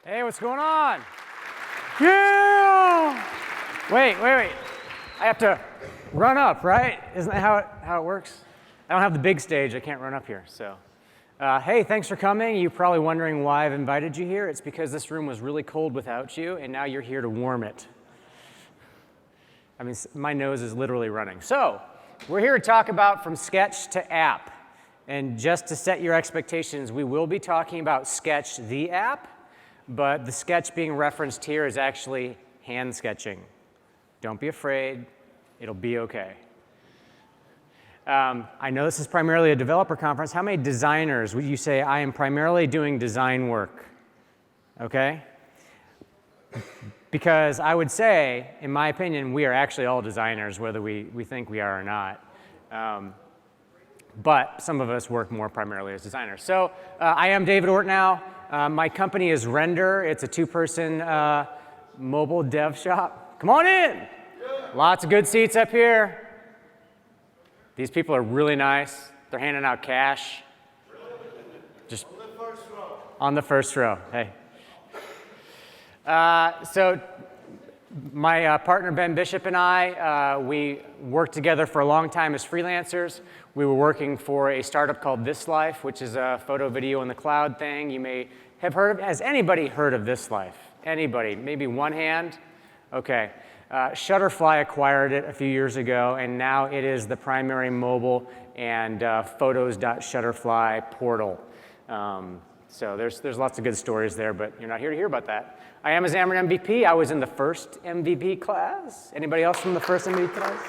Hey, what's going on? Yeah! Wait. I have to run up, right? Isn't that how it works? I don't have the big stage. I can't run up here. So, hey, thanks for coming. You're probably wondering why I've invited you here. It's because this room was really cold without you, and now you're here to warm it. I mean, my nose is literally running. So, we're here to talk about from Sketch to app. And just to set your expectations, we will be talking about Sketch, the app, but the sketch being referenced here is actually hand sketching. Don't be afraid. It'll be okay. I know this is primarily a developer conference. How many designers would you say, I am primarily doing design work? Okay? Because I would say, in my opinion, we are actually all designers, whether we think we are or not. But some of us work more primarily as designers. So I am David Ortinau. My company is Rendr. It's a two-person mobile dev shop. Come on in. Yeah. Lots of good seats up here. These people are really nice. They're handing out cash. Just on the first row. On the first row. Hey. So my partner Ben Bishop and I, we worked together for a long time as freelancers. We were working for a startup called This Life, which is a photo, video in the cloud thing. You may have heard of. Has anybody heard of This Life? Anybody? Maybe one hand? Okay. Shutterfly acquired it a few years ago, and now it is the primary mobile and photos.shutterfly portal. So there's lots of good stories there, but you're not here to hear about that. I am a Xamarin MVP. I was in the first MVP class. Anybody else from the first MVP class?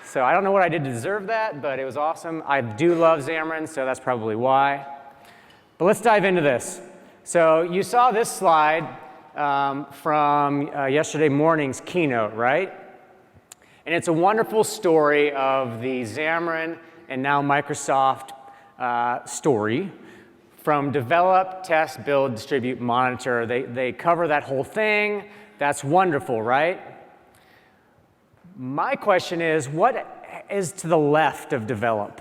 So I don't know what I did to deserve that, but it was awesome. I do love Xamarin, so that's probably why. But let's dive into this. So you saw this slide from yesterday morning's keynote, right? And it's a wonderful story of the Xamarin and now Microsoft story from develop, test, build, distribute, monitor. They cover that whole thing. That's wonderful, right? My question is, what is to the left of develop,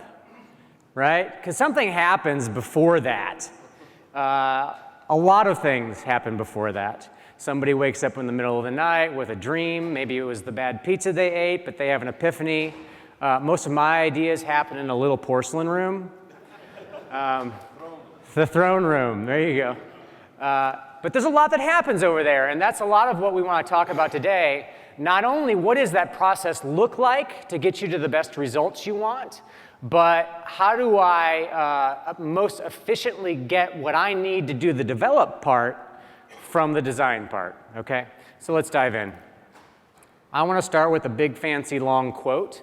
right? Because something happens before that. A lot of things happen before that. Somebody wakes up in the middle of the night with a dream. Maybe it was the bad pizza they ate, but they have an epiphany. Most of my ideas happen in a little porcelain room. The throne room, there you go. But there's a lot that happens over there, and that's a lot of what we want to talk about today. Not only what does that process look like to get you to the best results you want, but how do I most efficiently get what I need to do the develop part from the design part, okay? So let's dive in. I want to start with a big, fancy, long quote.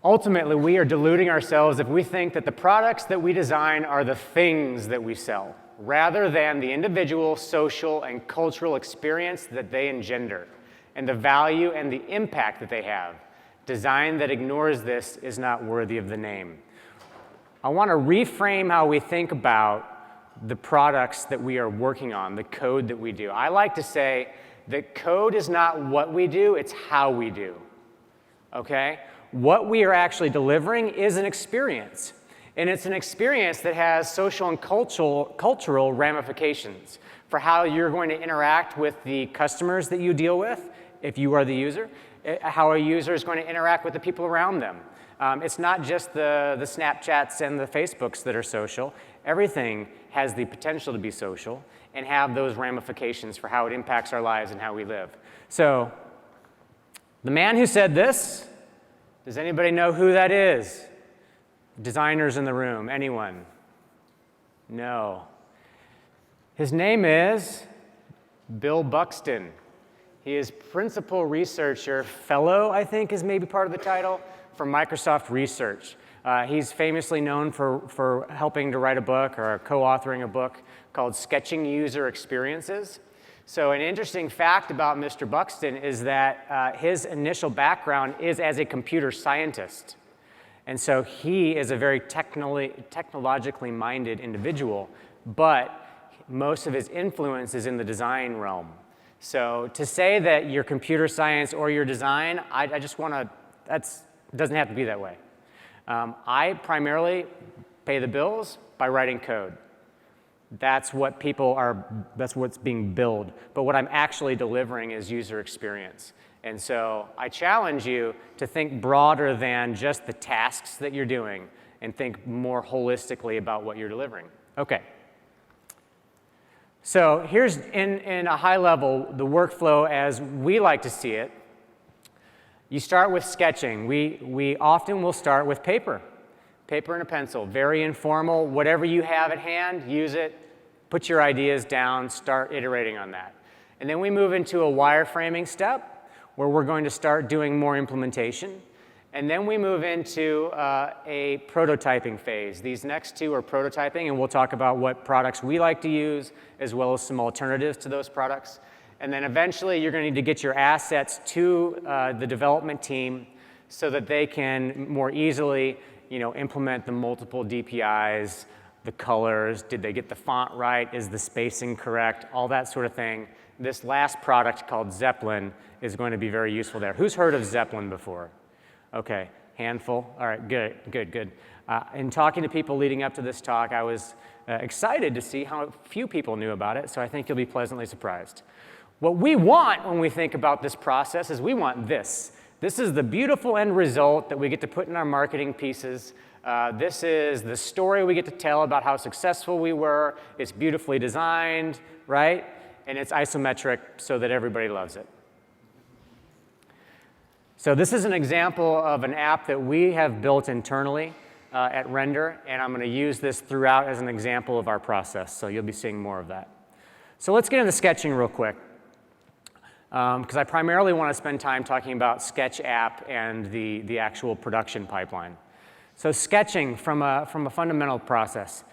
Ultimately, we are deluding ourselves if we think that the products that we design are the things that we sell, rather than the individual, social, and cultural experience that they engender, and the value and the impact that they have. Design that ignores this is not worthy of the name. I want to reframe how we think about the products that we are working on, the code that we do. I like to say that code is not what we do, it's how we do, okay? What we are actually delivering is an experience. And it's an experience that has social and cultural ramifications for how you're going to interact with the customers that you deal with, if you are the user, how a user is going to interact with the people around them. It's not just the Snapchats and the Facebooks that are social. Everything has the potential to be social and have those ramifications for how it impacts our lives and how we live. So the man who said this, does anybody know who that is? Designers in the room, anyone? No. His name is Bill Buxton. He is principal researcher, fellow, I think is maybe part of the title, for Microsoft Research. He's famously known for helping to write a book or co-authoring a book called Sketching User Experiences. So an interesting fact about Mr. Buxton is that his initial background is as a computer scientist. And so he is a very technologically minded individual, but most of his influence is in the design realm. So to say that you're computer science or your design, I just want to, it doesn't have to be that way. I primarily pay the bills by writing code. That's what that's what's being billed. But what I'm actually delivering is user experience. And so I challenge you to think broader than just the tasks that you're doing and think more holistically about what you're delivering. Okay. So here's, in a high level, the workflow as we like to see it. You start with sketching. We often will start with paper and a pencil. Very informal. Whatever you have at hand, use it. Put your ideas down. Start iterating on that. And then we move into a wireframing step where we're going to start doing more implementation. And then we move into a prototyping phase. These next two are prototyping, and we'll talk about what products we like to use, as well as some alternatives to those products. And then eventually, you're going to need to get your assets to the development team so that they can more easily, implement the multiple DPIs, the colors, did they get the font right, is the spacing correct, all that sort of thing. This last product called Zeppelin is going to be very useful there. Who's heard of Zeppelin before? Okay, handful. All right, good. In talking to people leading up to this talk, I was excited to see how few people knew about it, so I think you'll be pleasantly surprised. What we want when we think about this process is we want this. This is the beautiful end result that we get to put in our marketing pieces. This is the story we get to tell about how successful we were. It's beautifully designed, right? And it's isometric so that everybody loves it. So this is an example of an app that we have built internally at Rendr, and I'm going to use this throughout as an example of our process, so you'll be seeing more of that. So let's get into sketching real quick, because I primarily want to spend time talking about SketchApp and the actual production pipeline. So sketching from a fundamental process.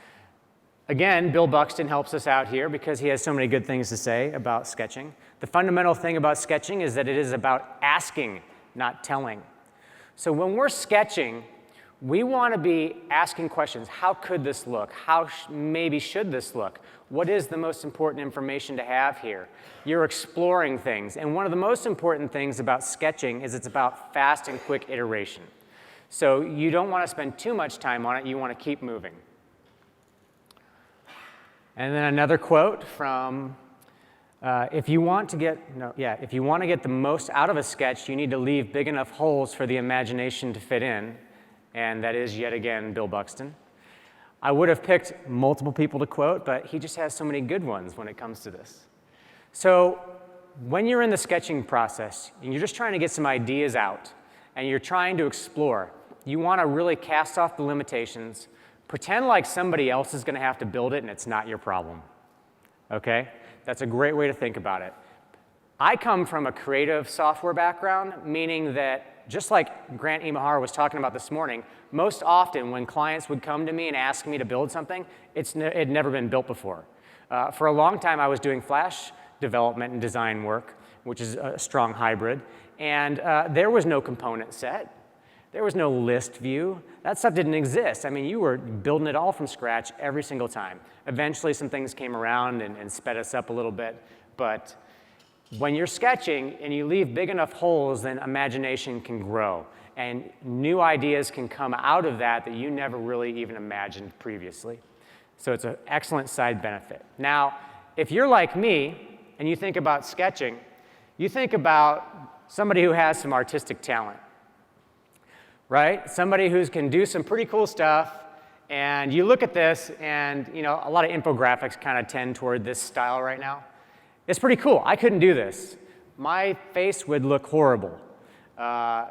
Again, Bill Buxton helps us out here because he has so many good things to say about sketching. The fundamental thing about sketching is that it is about asking, not telling. So when we're sketching, we want to be asking questions. How could this look? How maybe should this look? What is the most important information to have here? You're exploring things. And one of the most important things about sketching is it's about fast and quick iteration. So you don't want to spend too much time on it. You want to keep moving. And then another quote from if you want to get the most out of a sketch, you need to leave big enough holes for the imagination to fit in. And that is, yet again, Bill Buxton. I would have picked multiple people to quote, but he just has so many good ones when it comes to this. So when you're in the sketching process, and you're just trying to get some ideas out, and you're trying to explore, you want to really cast off the limitations, pretend like somebody else is going to have to build it, and it's not your problem. Okay? That's a great way to think about it. I come from a creative software background, meaning that just like Grant Imahara was talking about this morning, most often when clients would come to me and ask me to build something, it had never been built before. For a long time, I was doing Flash development and design work, which is a strong hybrid, and there was no component set. There was no list view. That stuff didn't exist. I mean, you were building it all from scratch every single time. Eventually, some things came around and sped us up a little bit, but when you're sketching and you leave big enough holes, then imagination can grow. And new ideas can come out of that you never really even imagined previously. So it's an excellent side benefit. Now, if you're like me and you think about sketching, you think about somebody who has some artistic talent, right? Somebody who can do some pretty cool stuff. And you look at this and, a lot of infographics kind of tend toward this style right now. It's pretty cool. I couldn't do this. My face would look horrible. My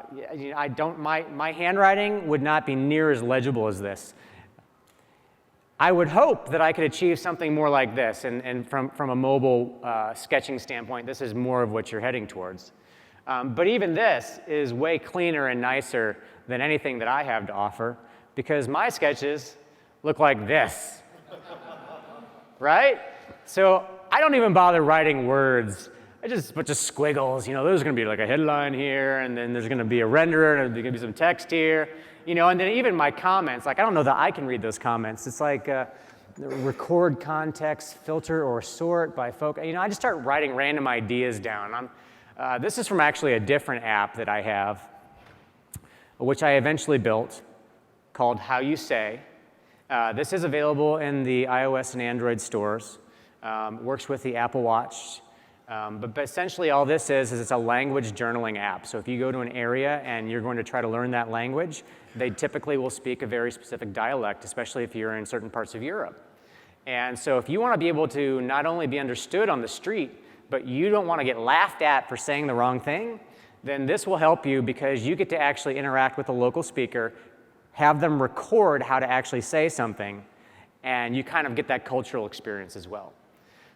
handwriting would not be near as legible as this. I would hope that I could achieve something more like this, and from a mobile sketching standpoint, this is more of what you're heading towards. But even this is way cleaner and nicer than anything that I have to offer, because my sketches look like this, right? So I don't even bother writing words. I just a bunch of squiggles. There's going to be like a headline here, and then there's going to be a renderer, and there's going to be some text here. And then even my comments, I don't know that I can read those comments. It's like record context, filter, or sort by focus. I just start writing random ideas down. This is from actually a different app that I have, which I eventually built, called How You Say. This is available in the iOS and Android stores. Works with the Apple Watch. But essentially all this is it's a language journaling app. So if you go to an area and you're going to try to learn that language, they typically will speak a very specific dialect, especially if you're in certain parts of Europe. And so if you want to be able to not only be understood on the street, but you don't want to get laughed at for saying the wrong thing, then this will help you because you get to actually interact with a local speaker, have them record how to actually say something, and you kind of get that cultural experience as well.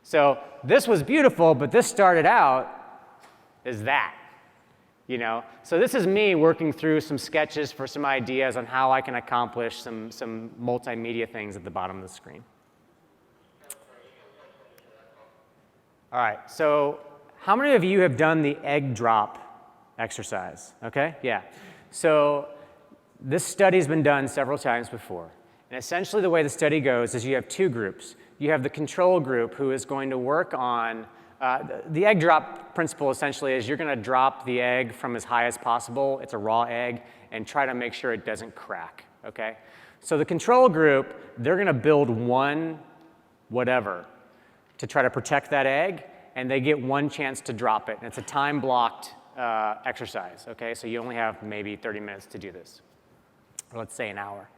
So this was beautiful, but this started out as that, you know? So this is me working through some sketches for some ideas on how I can accomplish some multimedia things at the bottom of the screen. All right, so how many of you have done the egg drop exercise? Okay, yeah. So this study's been done several times before. And essentially the way the study goes is you have two groups. You have the control group who is going to work on, the egg drop principle essentially is you're going to drop the egg from as high as possible, it's a raw egg, and try to make sure it doesn't crack, okay? So the control group, they're going to build one whatever to try to protect that egg, and they get one chance to drop it. And it's a time-blocked exercise, okay? So you only have maybe 30 minutes to do this, or let's say an hour.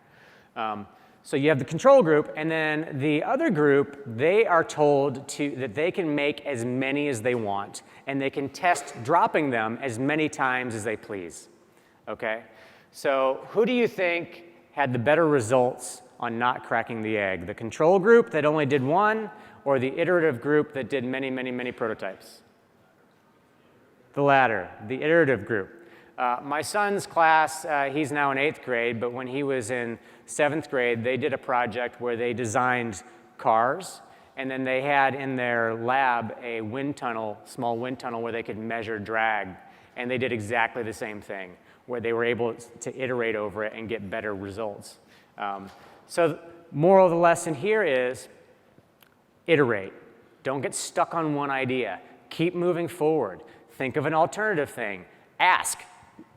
So you have the control group, and then the other group, they are told that they can make as many as they want, and they can test dropping them as many times as they please, okay? So who do you think had the better results on not cracking the egg? The control group that only did one, or the iterative group that did many, many, many prototypes? The latter, the iterative group. My son's class, he's now in 8th grade, but when he was in 7th grade, they did a project where they designed cars, and then they had in their lab a wind tunnel, small wind tunnel, where they could measure drag, and they did exactly the same thing, where they were able to iterate over it and get better results. So moral of the lesson here is iterate. Don't get stuck on one idea. Keep moving forward. Think of an alternative thing. Ask.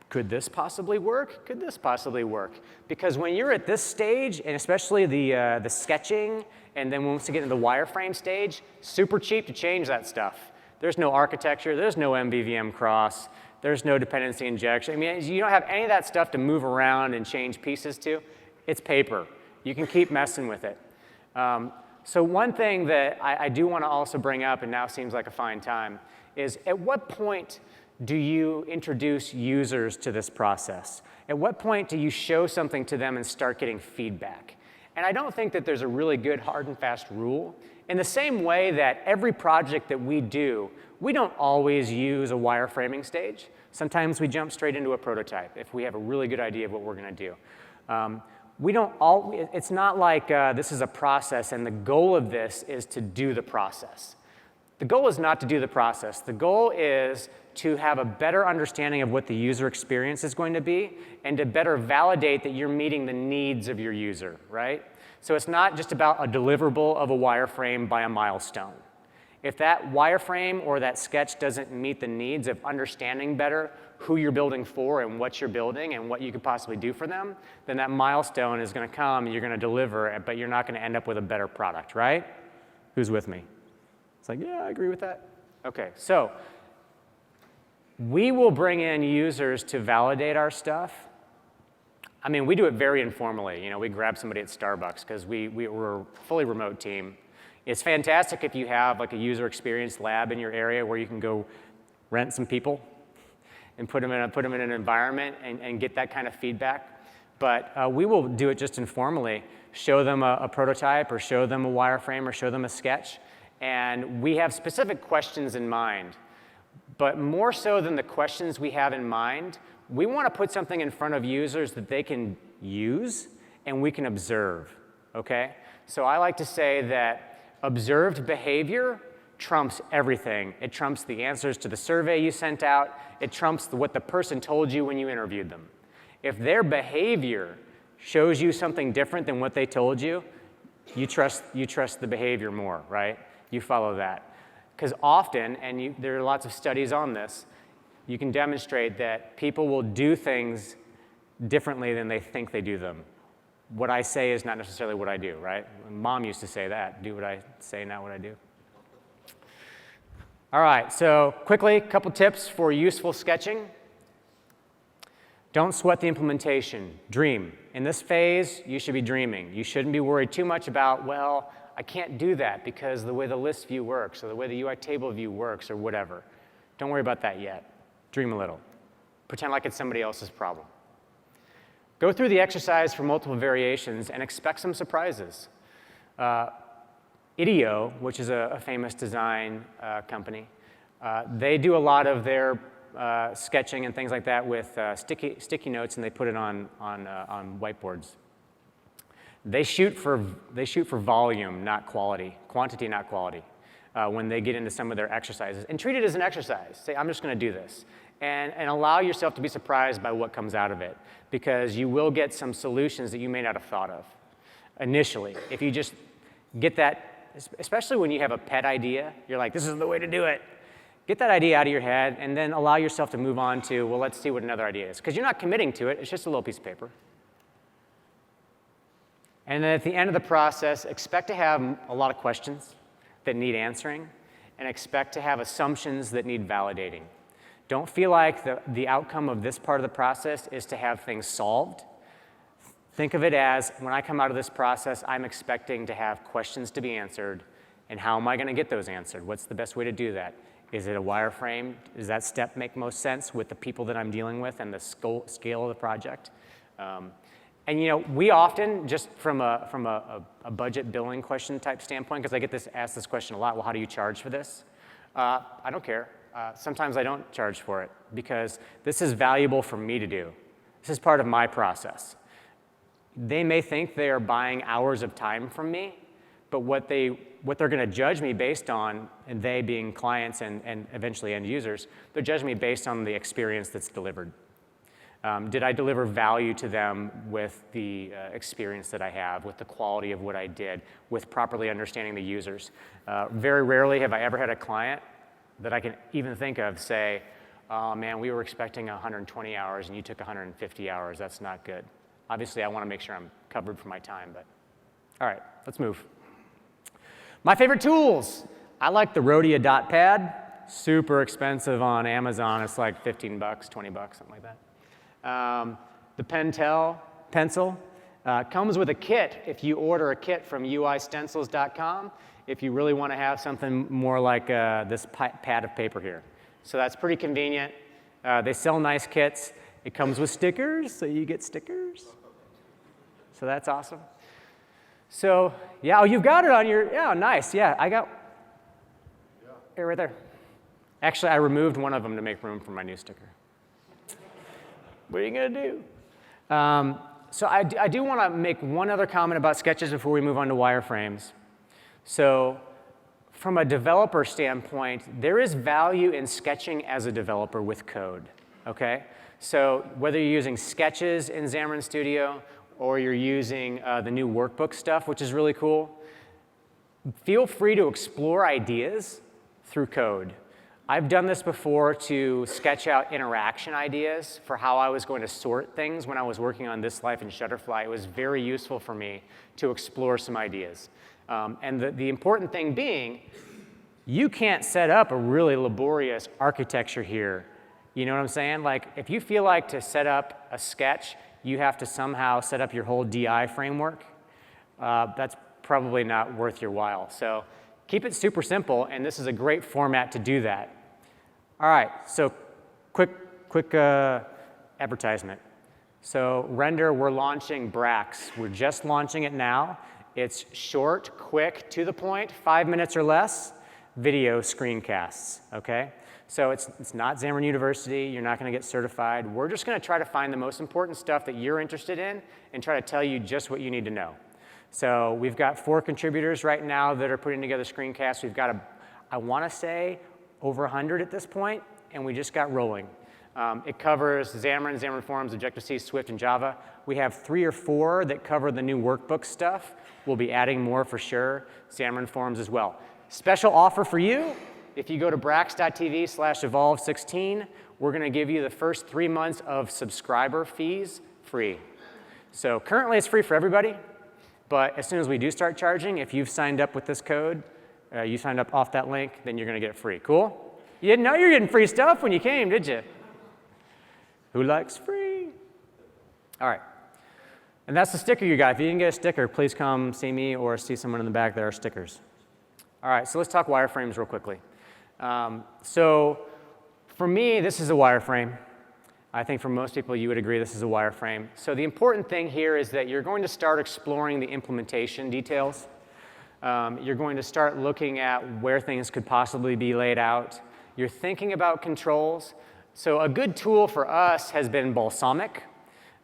Could this possibly work? Could this possibly work? Because when you're at this stage, and especially the sketching, and then once you get into the wireframe stage, super cheap to change that stuff. There's no architecture, there's no MVVM cross, there's no dependency injection. I mean, you don't have any of that stuff to move around and change pieces to. It's paper. You can keep messing with it. So one thing that I do want to also bring up, and now seems like a fine time, is at what point do you introduce users to this process? At what point do you show something to them and start getting feedback? And I don't think that there's a really good hard and fast rule. In the same way that every project that we do, we don't always use a wireframing stage. Sometimes we jump straight into a prototype if we have a really good idea of what we're going to do. It's not like this is a process and the goal of this is to do the process. The goal is not to do the process. The goal is to have a better understanding of what the user experience is going to be and to better validate that you're meeting the needs of your user, right? So it's not just about a deliverable of a wireframe by a milestone. If that wireframe or that sketch doesn't meet the needs of understanding better who you're building for and what you're building and what you could possibly do for them, then that milestone is going to come and you're going to deliver, but you're not going to end up with a better product, right? Who's with me? It's like, yeah, I agree with that. Okay, so we will bring in users to validate our stuff. I mean, we do it very informally. You know, we grab somebody at Starbucks because we're a fully remote team. It's fantastic if you have like a user experience lab in your area where you can go rent some people and put them in an environment and get that kind of feedback. But we will do it just informally, show them a prototype or show them a wireframe or show them a sketch. And we have specific questions in mind. But more so than the questions we have in mind, we want to put something in front of users that they can use and we can observe, okay? So I like to say that observed behavior trumps everything. It trumps the answers to the survey you sent out. It trumps what the person told you when you interviewed them. If their behavior shows you something different than what they told you, you trust the behavior more, right? You follow that. Because often, and there are lots of studies on this, you can demonstrate that people will do things differently than they think they do them. what I say is not necessarily what I do, right? Mom used to say that, do what I say, not what I do. All right, so quickly, a couple tips for useful sketching. Don't sweat the implementation, dream. In this phase, you should be dreaming. You shouldn't be worried too much about, well, I can't do that because the way the list view works or the way the UI table view works or whatever. Don't worry about that yet. Dream a little. Pretend like it's somebody else's problem. Go through the exercise for multiple variations and expect some surprises. IDEO, which is a famous design company, they do a lot of their sketching and things like that with sticky notes, and they put it on whiteboards. They shoot for volume, not quality, quantity, not quality, when they get into some of their exercises. And treat it as an exercise. Say, I'm just going to do this. And allow yourself to be surprised by what comes out of it, because you will get some solutions that you may not have thought of initially. If you just get that, especially when you have a pet idea, you're like, this is the way to do it. Get that idea out of your head, and then allow yourself to move on to, well, let's see what another idea is. Because you're not committing to it, it's just a little piece of paper. And then at the end of the process, expect to have a lot of questions that need answering, and expect to have assumptions that need validating. Don't feel like the outcome of this part of the process is to have things solved. Think of it as, when I come out of this process, I'm expecting to have questions to be answered, and how am I going to get those answered? What's the best way to do that? Is it a wireframe? Does that step make most sense with the people that I'm dealing with and the scale of the project? And we often, just from a budget billing question type standpoint, because I get asked this question a lot, well, how do you charge for this? I don't care. Sometimes I don't charge for it because this is valuable for me to do. This is part of my process. They may think they are buying hours of time from me, but what they're going to judge me based on, and they being clients and eventually end users, they're judging me based on the experience that's delivered. Did I deliver value to them with the experience that I have, with the quality of what I did, with properly understanding the users? Very rarely have I ever had a client that I can even think of say, oh man, we were expecting 120 hours and you took 150 hours, that's not good. Obviously, I want to make sure I'm covered for my time, but all right, let's move. My favorite tools. I like the Rhodia dot pad, super expensive on Amazon. It's like 15 bucks, 20 bucks, something like that. The Pentel pencil comes with a kit if you order a kit from uistencils.com. If you really want to have something more like this pad of paper here. So that's pretty convenient. They sell nice kits. It comes with stickers, so you get stickers. So that's awesome. So, yeah, oh, you've got it on your, yeah, nice, yeah, I got, here, right there. Actually, I removed one of them to make room for my new sticker. What are you going to do? So I do want to make one other comment about sketches before we move on to wireframes. So from a developer standpoint, there is value in sketching as a developer with code, okay? So whether you're using sketches in Xamarin Studio or you're using the new workbook stuff, which is really cool, feel free to explore ideas through code. I've done this before to sketch out interaction ideas for how I was going to sort things when I was working on This Life in Shutterfly. It was very useful for me to explore some ideas. And the important thing being, you can't set up a really laborious architecture here. You know what I'm saying? Like, if you feel like to set up a sketch, you have to somehow set up your whole DI framework, that's probably not worth your while. So keep it super simple, and this is a great format to do that. All right, so quick advertisement. So Rendr, we're launching Brax. We're just launching it now. It's short, quick, to the point, 5 minutes or less, video screencasts, okay? So it's not Xamarin University. You're not going to get certified. We're just going to try to find the most important stuff that you're interested in and try to tell you just what you need to know. So we've got 4 contributors right now that are putting together screencasts. We've got, I want to say, over 100 at this point, and we just got rolling. It covers Xamarin, Xamarin Forms, Objective-C, Swift, and Java. We have 3 or 4 that cover the new workbook stuff. We'll be adding more for sure, Xamarin Forms as well. Special offer for you, if you go to brax.tv/evolve16, we're going to give you the first 3 months of subscriber fees free. So currently it's free for everybody, but as soon as we do start charging, if you've signed up with this code, you signed up off that link, then you're going to get it free. Cool? You didn't know you were getting free stuff when you came, did you? Who likes free? All right. And that's the sticker you got. If you didn't get a sticker, please come see me or see someone in the back. There are stickers. All right, so let's talk wireframes real quickly. So for me, this is a wireframe. I think for most people, you would agree this is a wireframe. So the important thing here is that you're going to start exploring the implementation details. You're going to start looking at where things could possibly be laid out. You're thinking about controls. So a good tool for us has been Balsamiq,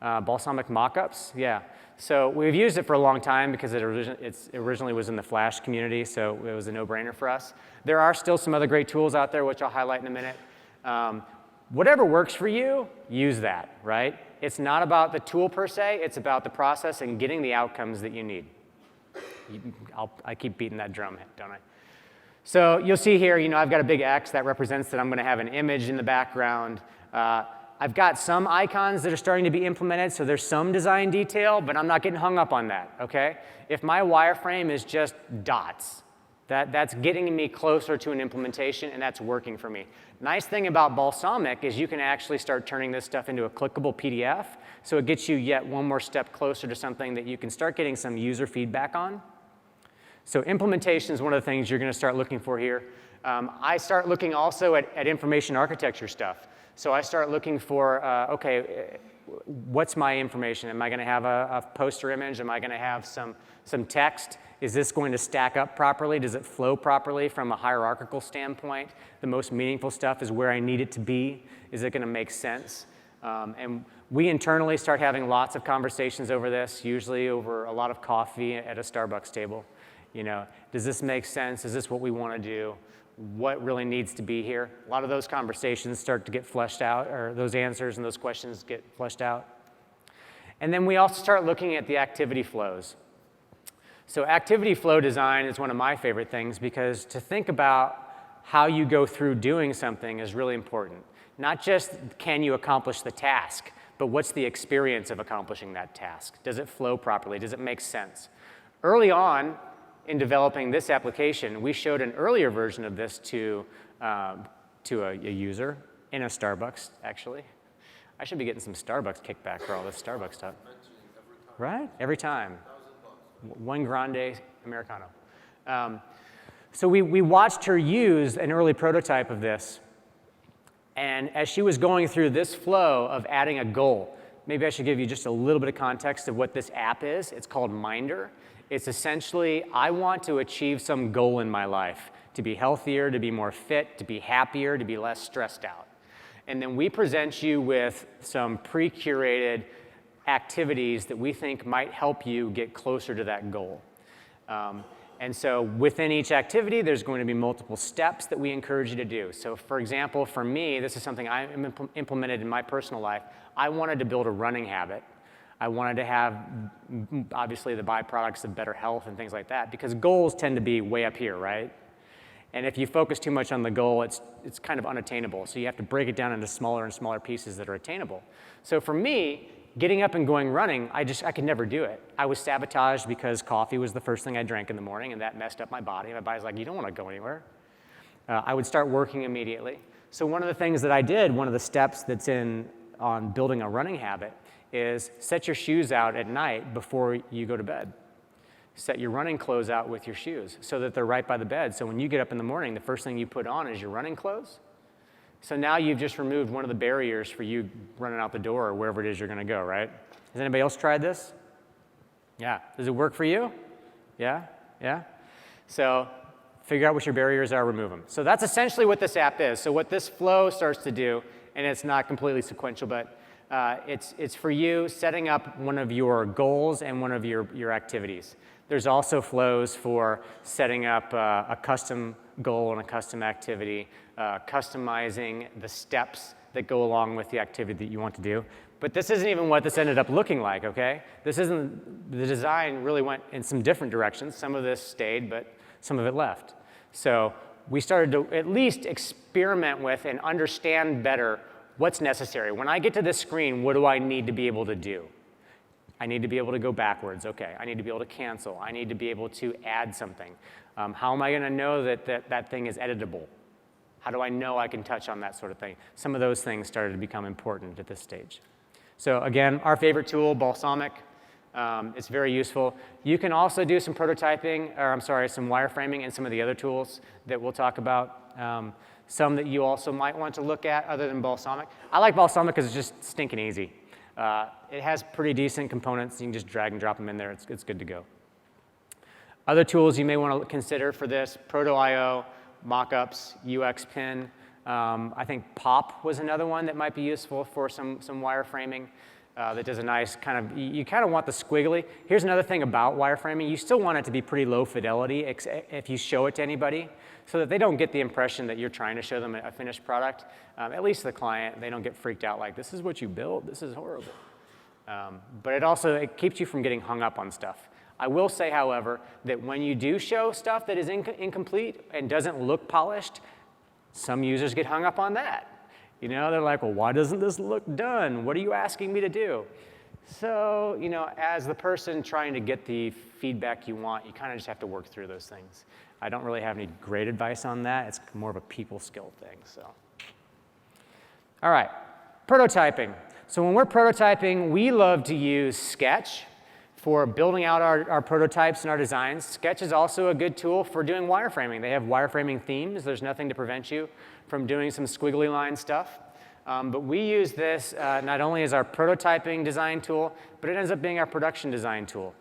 Balsamiq Mockups, yeah. So we've used it for a long time because it originally was in the Flash community, so it was a no-brainer for us. There are still some other great tools out there, which I'll highlight in a minute. Whatever works for you, use that, right? It's not about the tool per se, it's about the process and getting the outcomes that you need. I keep beating that drum, don't I? So you'll see here, I've got a big X that represents that I'm going to have an image in the background. I've got some icons that are starting to be implemented, so there's some design detail, but I'm not getting hung up on that, okay? If my wireframe is just dots, that's getting me closer to an implementation, and that's working for me. Nice thing about Balsamiq is you can actually start turning this stuff into a clickable PDF, so it gets you yet one more step closer to something that you can start getting some user feedback on. So implementation is one of the things you're going to start looking for here. I start looking also at information architecture stuff. So I start looking for, okay, what's my information? Am I going to have a poster image? Am I going to have some text? Is this going to stack up properly? Does it flow properly from a hierarchical standpoint? The most meaningful stuff is where I need it to be. Is it going to make sense? And we internally start having lots of conversations over this, usually over a lot of coffee at a Starbucks table. Does this make sense? Is this what we want to do? What really needs to be here? A lot of those conversations start to get fleshed out, or those answers and those questions get fleshed out. And then we also start looking at the activity flows. So activity flow design is one of my favorite things because to think about how you go through doing something is really important. Not just can you accomplish the task, but what's the experience of accomplishing that task? Does it flow properly? Does it make sense? Early on, in developing this application, we showed an earlier version of this to a user in a Starbucks, actually. I should be getting some Starbucks kickback for all this Starbucks stuff. Right? Every time. One grande Americano. So we watched her use an early prototype of this. And as she was going through this flow of adding a goal, maybe I should give you just a little bit of context of what this app is. It's called Minder. It's essentially, I want to achieve some goal in my life, to be healthier, to be more fit, to be happier, to be less stressed out. And then we present you with some pre-curated activities that we think might help you get closer to that goal. And so within each activity, there's going to be multiple steps that we encourage you to do. So for example, for me, this is something I implemented in my personal life. I wanted to build a running habit. I wanted to have, obviously, the byproducts of better health and things like that, because goals tend to be way up here, right? And if you focus too much on the goal, it's kind of unattainable. So you have to break it down into smaller and smaller pieces that are attainable. So for me, getting up and going running, I could never do it. I was sabotaged because coffee was the first thing I drank in the morning, and that messed up my body. My body's like, you don't want to go anywhere. I would start working immediately. So one of the things that I did, one of the steps that's on building a running habit, is set your shoes out at night before you go to bed. Set your running clothes out with your shoes so that they're right by the bed. So when you get up in the morning, the first thing you put on is your running clothes. So now you've just removed one of the barriers for you running out the door or wherever it is you're going to go, right? Has anybody else tried this? Yeah. Does it work for you? Yeah? Yeah? So figure out what your barriers are, remove them. So that's essentially what this app is. So what this flow starts to do, and it's not completely sequential, but it's for you setting up one of your goals and one of your activities. There's also flows for setting up a custom goal and a custom activity, customizing the steps that go along with the activity that you want to do. But this isn't even what this ended up looking like, okay? This isn't, the design really went in some different directions. Some of this stayed, but some of it left. So we started to at least experiment with and understand better what's necessary. When I get to this screen, what do I need to be able to do? I need to be able to go backwards. Okay, I need to be able to cancel. I need to be able to add something. How am I going to know that that thing is editable? How do I know I can touch on that sort of thing? Some of those things started to become important at this stage. So again, our favorite tool, Balsamiq. It's very useful. You can also do some prototyping, or I'm sorry, some wireframing and some of the other tools that we'll talk about. Some that you also might want to look at other than Balsamiq. I like Balsamiq because it's just stinking easy. It has pretty decent components. You can just drag and drop them in there. It's good to go. Other tools you may want to consider for this, Proto.io, Mockups, UXPin. I think Pop was another one that might be useful for some wireframing. That does a nice kind of, you kind of want the squiggly. Here's another thing about wireframing. You still want it to be pretty low fidelity if you show it to anybody, so that they don't get the impression that you're trying to show them a finished product. At least the client, they don't get freaked out like, this is what you built, this is horrible. But it keeps you from getting hung up on stuff. I will say, however, that when you do show stuff that is incomplete and doesn't look polished, some users get hung up on that. You know, they're like, well, why doesn't this look done? What are you asking me to do? So, you know, as the person trying to get the feedback you want, you kind of just have to work through those things. I don't really have any great advice on that. It's more of a people skill thing, so. All right, prototyping. So when we're prototyping, we love to use Sketch for building out our prototypes and our designs. Sketch is also a good tool for doing wireframing. They have wireframing themes. There's nothing to prevent you from doing some squiggly line stuff. But we use this not only as our prototyping design tool, but it ends up being our production design tool.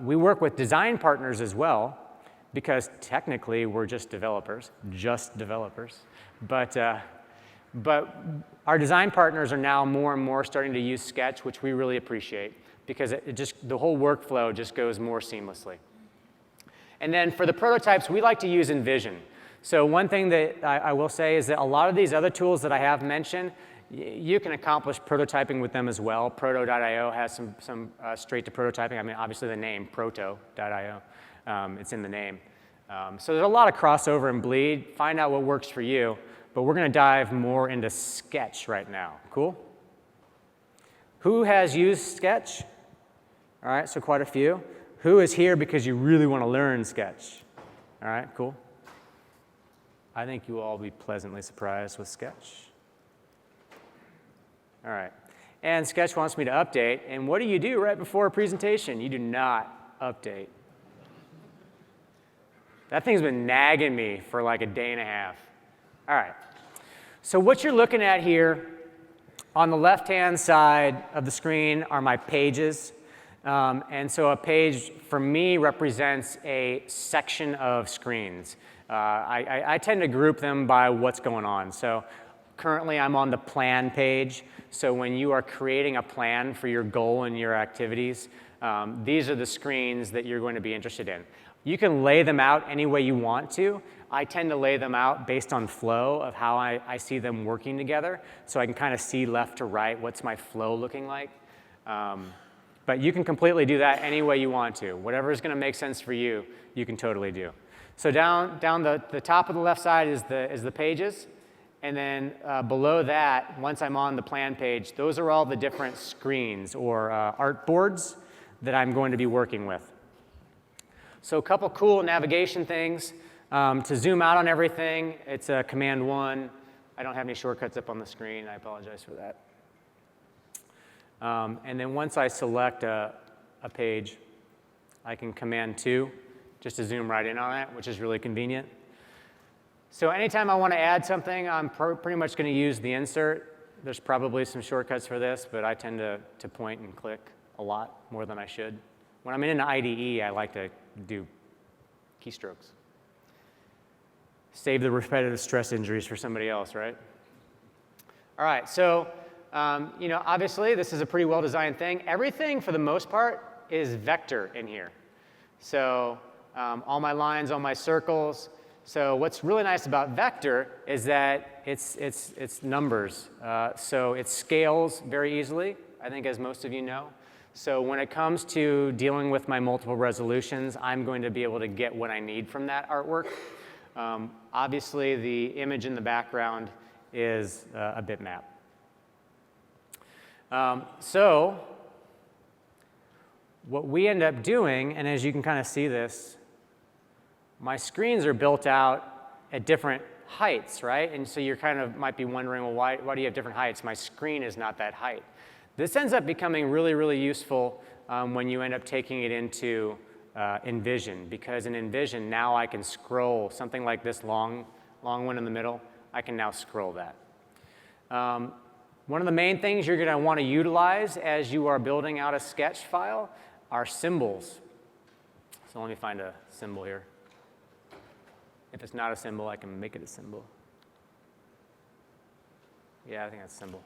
We work with design partners as well, because technically we're just developers. But our design partners are now more and more starting to use Sketch, which we really appreciate, because the whole workflow just goes more seamlessly. And then for the prototypes, we like to use InVision. So one thing that I will say is that a lot of these other tools that I have mentioned, you can accomplish prototyping with them as well. Proto.io has some straight to prototyping. I mean, obviously the name, Proto.io, it's in the name. So there's a lot of crossover and bleed. Find out what works for you. But we're going to dive more into Sketch right now. Cool? Who has used Sketch? All right, so quite a few. Who is here because you really want to learn Sketch? All right, cool. I think you will all be pleasantly surprised with Sketch. All right, and Sketch wants me to update, and what do you do right before a presentation? You do not update. That thing's been nagging me for like a day and a half. All right, so what you're looking at here on the left-hand side of the screen are my pages. And so a page, for me, represents a section of screens. I tend to group them by what's going on. So currently, I'm on the plan page. So when you are creating a plan for your goal and your activities, these are the screens that you're going to be interested in. You can lay them out any way you want to. I tend to lay them out based on flow of how I see them working together, so I can kind of see left to right what's my flow looking like. But you can completely do that any way you want to. Whatever is going to make sense for you, you can totally do. So down the top of the left side is the pages, and then below that, once I'm on the plan page, those are all the different screens or art boards that I'm going to be working with. So a couple cool navigation things. To zoom out on everything, it's a Command 1. I don't have any shortcuts up on the screen. I apologize for that. And then once I select a page, I can Command 2 just to zoom right in on it, which is really convenient. So anytime I want to add something, I'm pretty much going to use the insert. There's probably some shortcuts for this, but I tend to point and click a lot more than I should. When I'm in an IDE, I like to do keystrokes. Save the repetitive stress injuries for somebody else, right? All right, so you know, obviously this is a pretty well-designed thing. Everything, for the most part, is vector in here. So all my lines, all my circles. So what's really nice about vector is that it's numbers. So it scales very easily, I think, as most of you know. So when it comes to dealing with my multiple resolutions, I'm going to be able to get what I need from that artwork. Obviously, the image in the background is a bitmap. So what we end up doing, and as you can kind of see this, my screens are built out at different heights, right? And so you're kind of might be wondering, well, why do you have different heights? My screen is not that height. This ends up becoming really, really useful when you end up taking it into InVision, because in InVision, now I can scroll something like this long one in the middle. I can now scroll that. One of the main things you're going to want to utilize as you are building out a sketch file are symbols. So let me find a symbol here. If it's not a symbol, I can make it a symbol. Yeah, I think that's a symbol.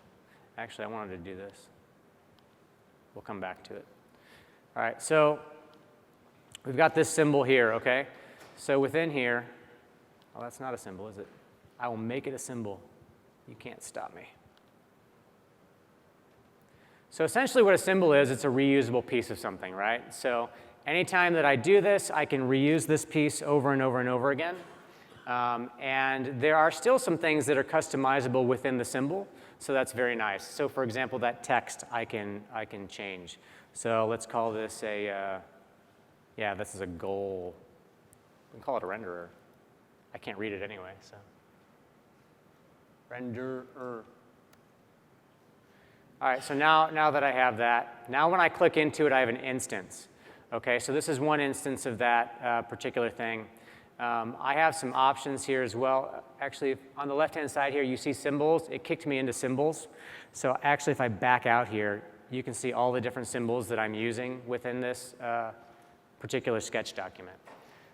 Actually, I wanted to do this. We'll come back to it. All right, so we've got this symbol here, okay? So within here, oh, that's not a symbol, is it? I will make it a symbol. You can't stop me. So essentially what a symbol is, it's a reusable piece of something, right? So anytime that I do this, I can reuse this piece over and over and over again. And there are still some things that are customizable within the symbol, so that's very nice. So for example, that text I can change. So let's call this a, yeah, this is a goal. We can call it a renderer. I can't read it anyway, so. Renderer. All right, so now that I have that, now when I click into it, I have an instance. Okay, so this is one instance of that particular thing. I have some options here as well. Actually, on the left-hand side here, you see symbols. It kicked me into symbols. So actually, if I back out here, you can see all the different symbols that I'm using within this particular sketch document.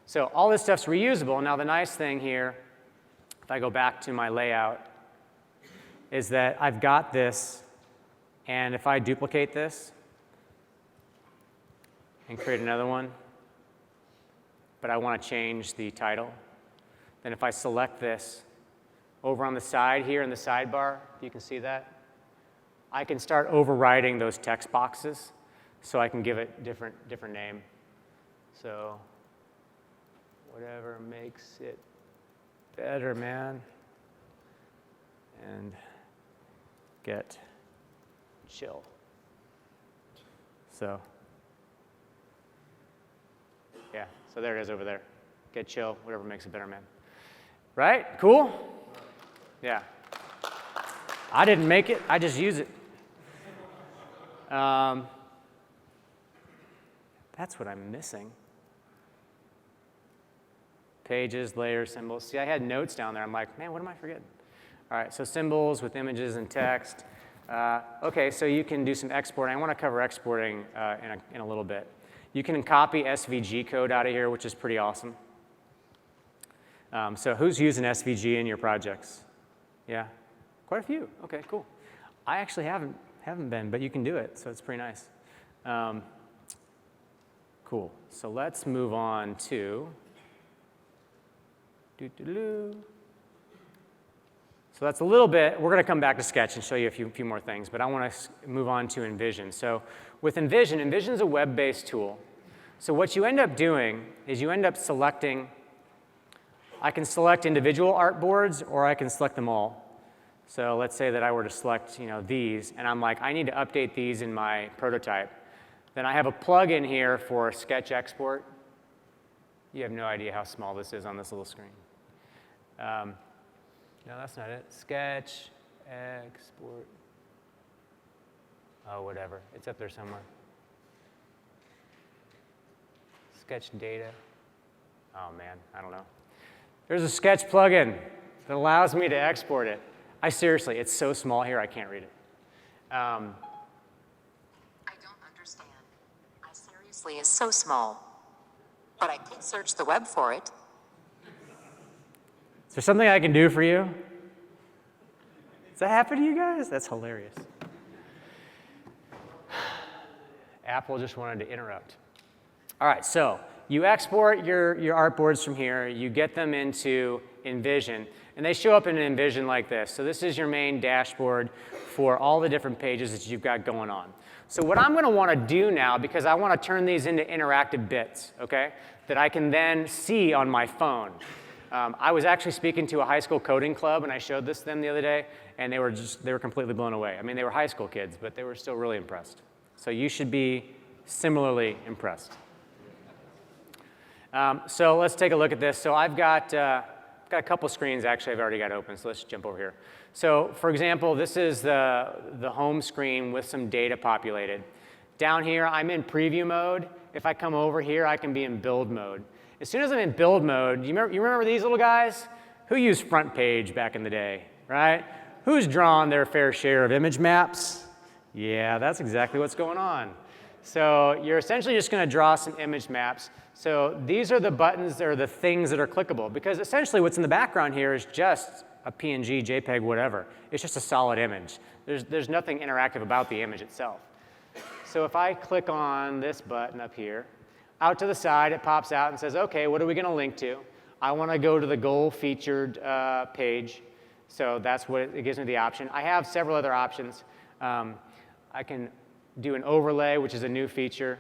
So all this stuff's reusable. Now, the nice thing here, if I go back to my layout, is that I've got this. And if I duplicate this and create another one, but I want to change the title, then if I select this, over on the side here in the sidebar, you can see that, I can start overriding those text boxes so I can give it different name. So whatever makes it better, man. And get chill. So, yeah, so there it is over there. Get chill, whatever makes it better, man. Right? Cool? Yeah. I didn't make it, I just use it. That's what I'm missing. Pages, layers, symbols. See, I had notes down there. I'm like, man, what am I forgetting? All right, so symbols with images and text. Okay, so you can do some exporting. I want to cover exporting in a little bit. You can copy SVG code out of here, which is pretty awesome. So who's using SVG in your projects? Yeah, quite a few. Okay, cool. I actually haven't been, but you can do it, so it's pretty nice. Cool. So let's move on to So that's a little bit. We're going to come back to Sketch and show you a few more things, but I want to move on to InVision. So with InVision is a web-based tool. So what you end up doing is you end up selecting, I can select individual artboards or I can select them all. So let's say that I were to select these, and I'm like, I need to update these in my prototype. Then I have a plug-in here for sketch export. You have no idea how small this is on this little screen. No, that's not it. Sketch, export. Oh, whatever. It's up there somewhere. Sketch data. Oh, man, I don't know. There's a Sketch plugin that allows me to export it. Seriously, it's so small here, I can't read it. I don't understand. Seriously, is so small. But I did search the web for it. Is there something I can do for you? Does that happen to you guys? That's hilarious. Apple just wanted to interrupt. All right, so you export your artboards from here. You get them into InVision, and they show up in InVision like this. So this is your main dashboard for all the different pages that you've got going on. So what I'm going to want to do now, because I want to turn these into interactive bits, okay, that I can then see on my phone. I was actually speaking to a high school coding club, and I showed this to them the other day, and they were completely blown away. I mean, they were high school kids, but they were still really impressed. So you should be similarly impressed. So let's take a look at this. So I've got a couple screens actually I've already got open, so let's jump over here. So for example, this is the home screen with some data populated. Down here, I'm in preview mode. If I come over here, I can be in build mode. As soon as I'm in build mode, you remember these little guys? Who used front page back in the day, right? Who's drawn their fair share of image maps? Yeah, that's exactly what's going on. So you're essentially just going to draw some image maps. So these are the buttons or the things that are clickable, because essentially what's in the background here is just a PNG, JPEG, whatever. It's just a solid image. There's nothing interactive about the image itself. So if I click on this button up here, out to the side it pops out and says, okay, what are we going to link to? I want to go to the goal featured page. So that's what it gives me the option. I have several other options. I can do an overlay, which is a new feature.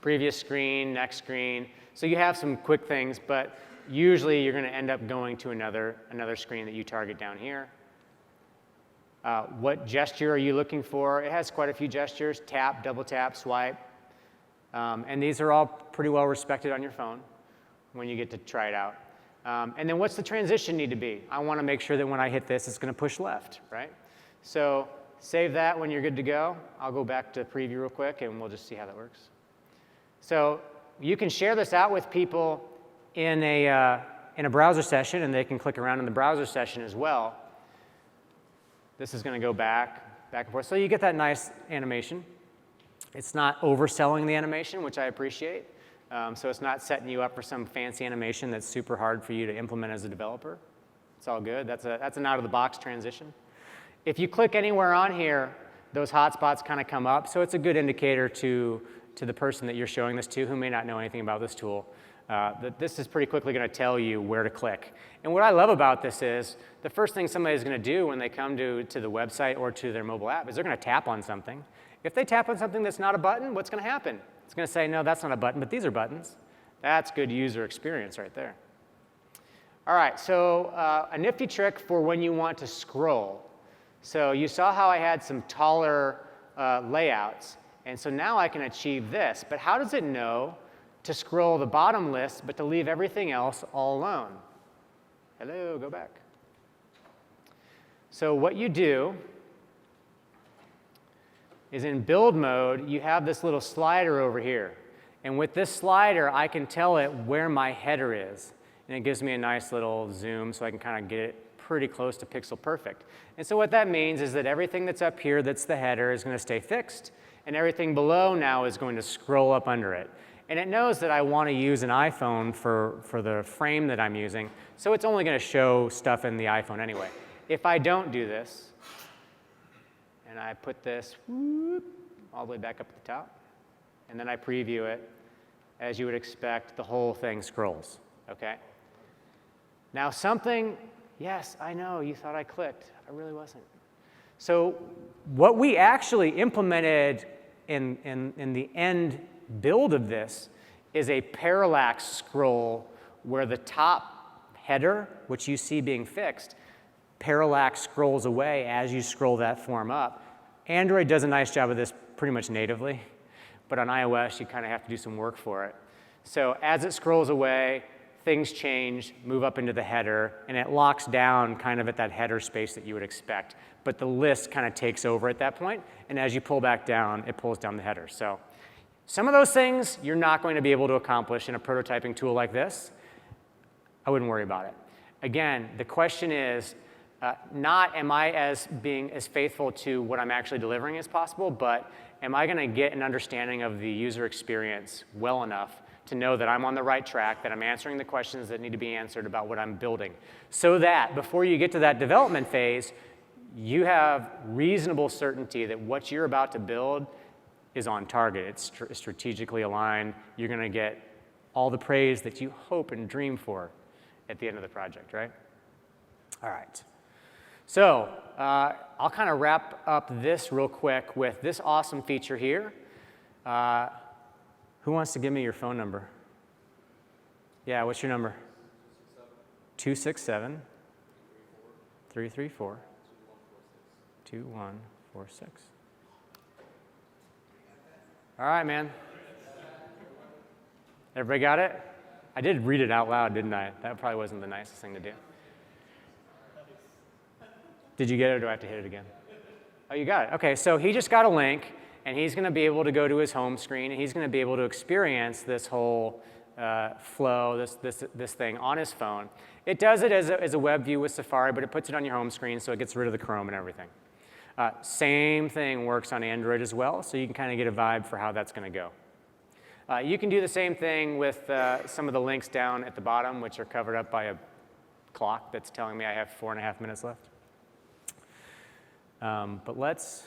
Previous screen, next screen. So you have some quick things, but usually you're going to end up going to another screen that you target down here. What gesture are you looking for? It has quite a few gestures: tap, double tap, swipe. And these are all pretty well respected on your phone when you get to try it out. And then what's the transition need to be? I want to make sure that when I hit this, it's going to push left, right? So save that when you're good to go. I'll go back to preview real quick, and we'll just see how that works. So you can share this out with people in a browser session, and they can click around in the browser session as well. This is going to go back and forth. So you get that nice animation. It's not overselling the animation, which I appreciate. So it's not setting you up for some fancy animation that's super hard for you to implement as a developer. It's all good. That's an out-of-the-box transition. If you click anywhere on here, those hotspots kind of come up. So it's a good indicator to the person that you're showing this to, who may not know anything about this tool, that this is pretty quickly going to tell you where to click. And what I love about this is the first thing somebody's going to do when they come to the website or to their mobile app is they're going to tap on something. If they tap on something that's not a button, what's going to happen? It's going to say, no, that's not a button, but these are buttons. That's good user experience right there. All right, so a nifty trick for when you want to scroll. So you saw how I had some taller layouts. And so now I can achieve this. But how does it know to scroll the bottom list, but to leave everything else all alone? Hello, go back. So what you do is in build mode, you have this little slider over here. And with this slider, I can tell it where my header is. And it gives me a nice little zoom so I can kind of get it pretty close to pixel perfect. And so what that means is that everything that's up here that's the header is going to stay fixed. And everything below now is going to scroll up under it. And it knows that I want to use an iPhone for the frame that I'm using, so it's only going to show stuff in the iPhone anyway. If I don't do this, and I put this all the way back up at the top, and then I preview it, as you would expect, the whole thing scrolls, okay? Now something, yes, I know, you thought I clicked. I really wasn't. So what we actually implemented in the end build of this is a parallax scroll where the top header, which you see being fixed, parallax scrolls away as you scroll that form up. Android does a nice job of this pretty much natively, but on iOS you kind of have to do some work for it. So as it scrolls away, things change, move up into the header, and it locks down kind of at that header space that you would expect. But the list kind of takes over at that point, and as you pull back down, it pulls down the header. So some of those things you're not going to be able to accomplish in a prototyping tool like this. I wouldn't worry about it. Again, the question is not am I being as faithful to what I'm actually delivering as possible, but am I going to get an understanding of the user experience well enough to know that I'm on the right track, that I'm answering the questions that need to be answered about what I'm building, so that before you get to that development phase, you have reasonable certainty that what you're about to build is on target. It's strategically aligned. You're going to get all the praise that you hope and dream for at the end of the project, right? All right. So I'll kind of wrap up this real quick with this awesome feature here. Who wants to give me your phone number? Yeah, what's your number? 267 334 2146. All right, man. Everybody got it? I did read it out loud, didn't I? That probably wasn't the nicest thing to do. Did you get it, or do I have to hit it again? Oh, you got it. Okay, so he just got a link, and he's going to be able to go to his home screen, and he's going to be able to experience this whole flow, this thing on his phone. It does it as a web view with Safari, but it puts it on your home screen, so it gets rid of the Chrome and everything. Same thing works on Android as well, so you can kind of get a vibe for how that's going to go. You can do the same thing with some of the links down at the bottom, which are covered up by a clock that's telling me I have 4.5 minutes left. But let's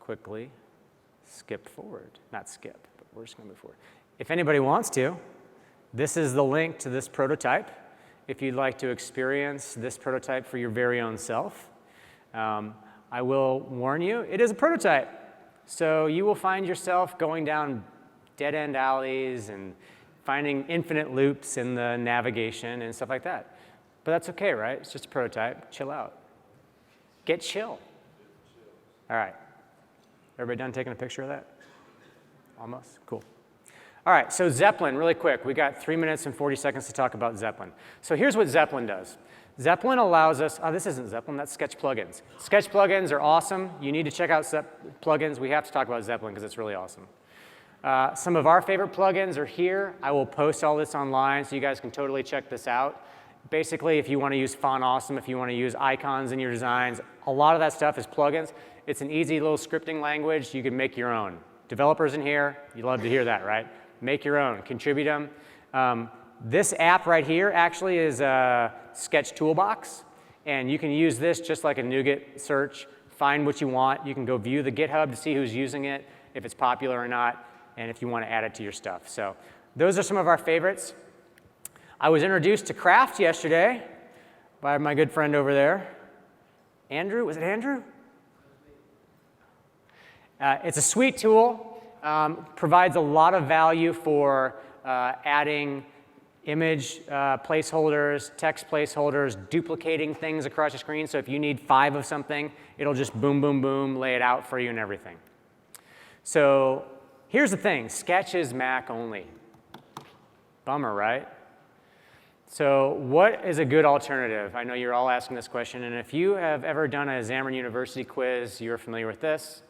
quickly skip forward. Not skip, but we're just going to move forward. If anybody wants to, this is the link to this prototype. If you'd like to experience this prototype for your very own self, I will warn you, it is a prototype. So you will find yourself going down dead-end alleys and finding infinite loops in the navigation and stuff like that. But that's OK, right? It's just a prototype. Chill out. Get chill. All right. Everybody done taking a picture of that? Almost? Cool. All right, so Zeppelin, really quick. We got 3 minutes and 40 seconds to talk about Zeppelin. So here's what Zeppelin does. Zeppelin allows us, oh, this isn't Zeppelin, that's Sketch plugins. Sketch plugins are awesome. You need to check out plugins. We have to talk about Zeppelin because it's really awesome. Some of our favorite plugins are here. I will post all this online so you guys can totally check this out. Basically, if you want to use Font Awesome, if you want to use icons in your designs, a lot of that stuff is plugins. It's an easy little scripting language. You can make your own. Developers in here, you love to hear that, right? Make your own, contribute them. This app right here actually is a Sketch Toolbox, and you can use this just like a NuGet search, find what you want. You can go view the GitHub to see who's using it, if it's popular or not, and if you want to add it to your stuff. So those are some of our favorites. I was introduced to Craft yesterday by my good friend over there. Andrew, was it Andrew? It's a sweet tool, provides a lot of value for adding image placeholders, text placeholders, duplicating things across your screen. So if you need 5 of something, it'll just boom, boom, boom, lay it out for you and everything. So here's the thing, Sketch is Mac only. Bummer, right? So what is a good alternative? I know you're all asking this question, and if you have ever done a Xamarin University quiz, you're familiar with this.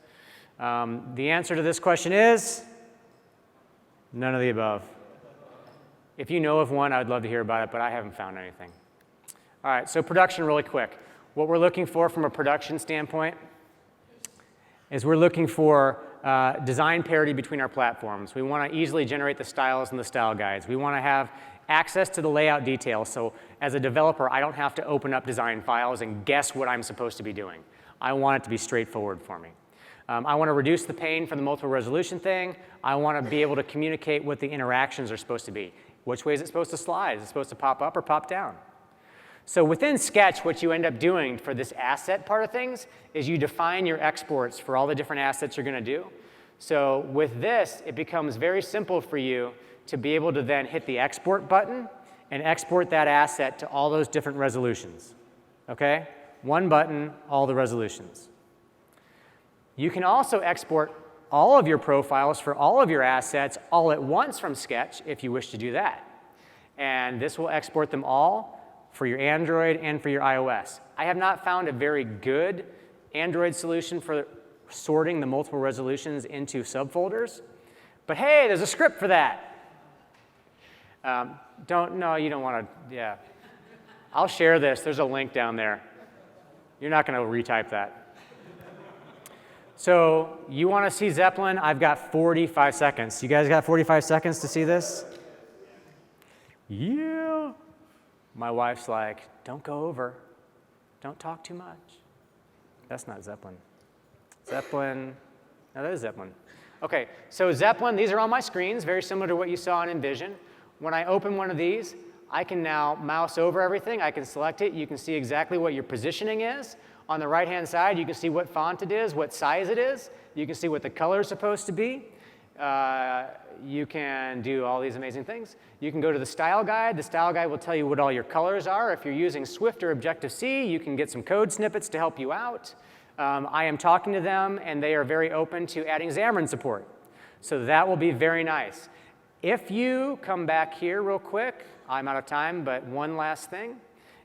The answer to this question is none of the above. If you know of one, I'd love to hear about it, but I haven't found anything. All right, so production really quick. What we're looking for from a production standpoint is we're looking for design parity between our platforms. We want to easily generate the styles and the style guides. We want to have access to the layout details, so as a developer, I don't have to open up design files and guess what I'm supposed to be doing. I want it to be straightforward for me. I want to reduce the pain for the multiple resolution thing. I want to be able to communicate what the interactions are supposed to be. Which way is it supposed to slide? Is it supposed to pop up or pop down? So within Sketch, what you end up doing for this asset part of things is you define your exports for all the different assets you're going to do. So with this, it becomes very simple for you to be able to then hit the export button and export that asset to all those different resolutions. Okay? One button, all the resolutions. You can also export all of your profiles for all of your assets all at once from Sketch if you wish to do that. And this will export them all for your Android and for your iOS. I have not found a very good Android solution for sorting the multiple resolutions into subfolders. But hey, there's a script for that. No, you don't want to, yeah. I'll share this. There's a link down there. You're not going to retype that. So you want to see Zeppelin? I've got 45 seconds. You guys got 45 seconds to see this? Yeah. My wife's like, don't go over. Don't talk too much. That's not Zeppelin. Zeppelin. No, that is Zeppelin. OK, so Zeppelin, these are on my screens, very similar to what you saw in Envision. When I open one of these, I can now mouse over everything. I can select it. You can see exactly what your positioning is. On the right-hand side, you can see what font it is, what size it is. You can see what the color is supposed to be. You can do all these amazing things. You can go to the style guide. The style guide will tell you what all your colors are. If you're using Swift or Objective-C, you can get some code snippets to help you out. I am talking to them, and they are very open to adding Xamarin support. So that will be very nice. If you come back here real quick, I'm out of time, but one last thing,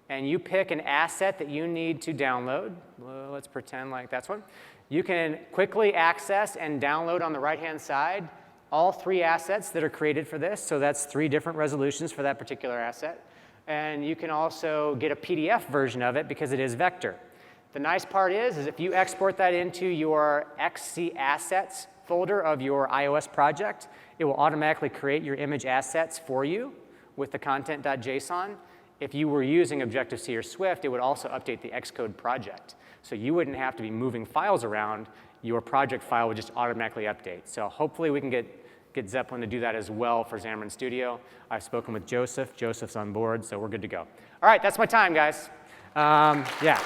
and you pick an asset that you need to download. Well, let's pretend like that's one. You can quickly access and download on the right-hand side all 3 assets that are created for this. So that's 3 different resolutions for that particular asset. And you can also get a PDF version of it because it is vector. The nice part is if you export that into your XC assets folder of your iOS project, it will automatically create your image assets for you with the content.json. If you were using Objective-C or Swift, it would also update the Xcode project. So you wouldn't have to be moving files around. Your project file would just automatically update. So hopefully we can get Zeppelin to do that as well for Xamarin Studio. I've spoken with Joseph. Joseph's on board, so we're good to go. All right, that's my time, guys. Yeah.